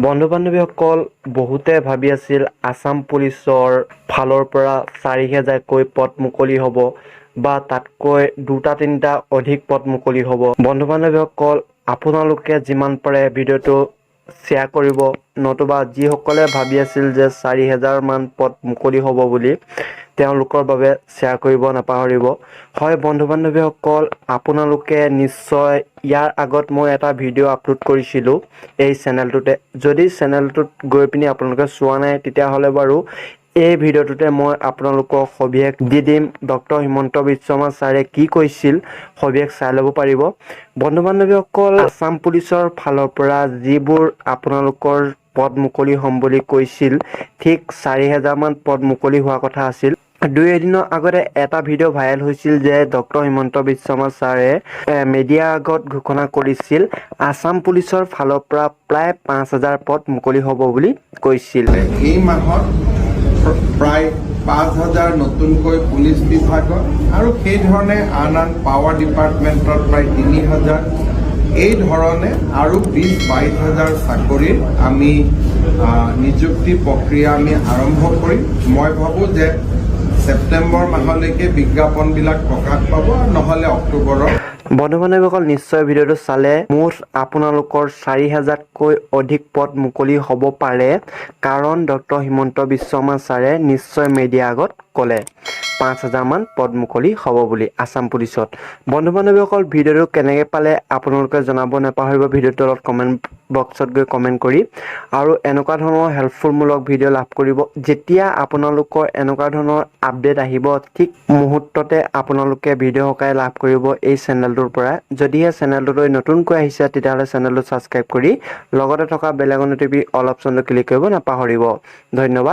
বন্ধু বান্ধৱীসকল বহুতে ভাবি আছিল আসাম পুলিচৰ ফালৰ পৰা 4000কৈ পদ মুকলি হ'ব বা তাতকৈ দুটা তিনিটা অধিক পদ মুকলি হ'ব। বন্ধু বান্ধৱীসকল আপোনালোকে যিমান পাৰে ভিডিঅ'টো শ্বেয়াৰ কৰিব, নতুবা যিসকলে ভাবি আছিল যে 4000 মান পদ মুকলি হ'ব বুলি তেওঁলোকৰ বাবে শ্বেয়াৰ কৰিব নাপাহৰিব। হয় বন্ধু বান্ধৱীসকল, আপোনালোকে নিশ্চয় ইয়াৰ আগত মই এটা ভিডিঅ' আপলোড কৰিছিলোঁ এই চেনেলটোতে। যদি চেনেলটোত গৈ পিনি আপোনালোকে চোৱা নাই তেতিয়াহ'লে বাৰু এই ভিডিঅ'টোতে মই আপোনালোকক সবিশেষ দি দিম। ডক্টৰ হিমন্ত বিশ্ব শৰ্মা ছাৰে কি কৈছিল সবিশেষ চাই ল'ব পাৰিব। বন্ধু বান্ধৱীসকল, আসাম পুলিচৰ ফালৰ পৰা যিবোৰ আপোনালোকৰ পদ মুকলি হ'ম বুলি কৈছিল, ঠিক 4000 মান পদ মুকলি হোৱা কথা আছিল। দুই এদিনৰ আগতে এটা ভিডিঅ' ভাইৰেল হৈছিল যে ডক্টৰ হিমন্ত বিশ্ব শৰ্মা ছাৰে মিডিয়াৰ আগত ঘোষণা কৰিছিল আসাম পুলিচৰ ফালৰ পৰা প্ৰায় 5000 পদ মুকলি হ'ব বুলি কৈছিল। এই মাহত প্ৰায় 5000 নতুনকৈ পুলিচ বিভাগত আৰু সেই ধৰণে আন পাৱাৰ ডিপাৰ্টমেণ্টত প্ৰায় 3000, এই ধৰণে আৰু 20-22,000 চাকৰিৰ আমি নিযুক্তি প্ৰক্ৰিয়া আমি আৰম্ভ কৰিম। মই ভাবোঁ যে ছেপ্টেম্বৰ মাহলৈকে বিজ্ঞাপনবিলাক প্ৰকাশ পাব, নহ'লে অক্টোবৰৰ। বন্ধু বান্ধৱীসকল নিশ্চয় ভিডিঅ'টো চালে মুঠ আপোনালোকৰ 4000তকৈ অধিক পদ মুকলি হ'ব পাৰে, কাৰণ ডক্টৰ হিমন্ত বিশ্ব শৰ্মা ছাৰে নিশ্চয় মিডিয়াৰ আগত ক'লে 5000 মান পদ মুকলি হ'ব বুলি আসাম পুলিচত। বন্ধু বান্ধৱীসকল ভিডিঅ'টো কেনেকৈ পালে আপোনালোকে জনাব নাপাহৰিব ভিডিঅ'টোৰ তলত কমেণ্ট বক্সত গৈ কমেণ্ট কৰি। আৰু এনেকুৱা ধৰণৰ হেল্পফুলমূলক ভিডিঅ' লাভ কৰিব। যেতিয়া আপোনালোকৰ এনেকুৱা ধৰণৰ আপডেট আহিব ঠিক মুহূৰ্ততে আপোনালোকে ভিডিঅ' সহকাৰে লাভ কৰিব এই চেনেলটোৰ পৰা। যদিহে চেনেলটোলৈ নতুনকৈ আহিছে তেতিয়াহ'লে চেনেলটো ছাবস্ক্ৰাইব কৰি লগতে থকা বেল আইকনটো টিপি অল অপশ্যনটো ক্লিক কৰিব নাপাহৰিব। ধন্যবাদ।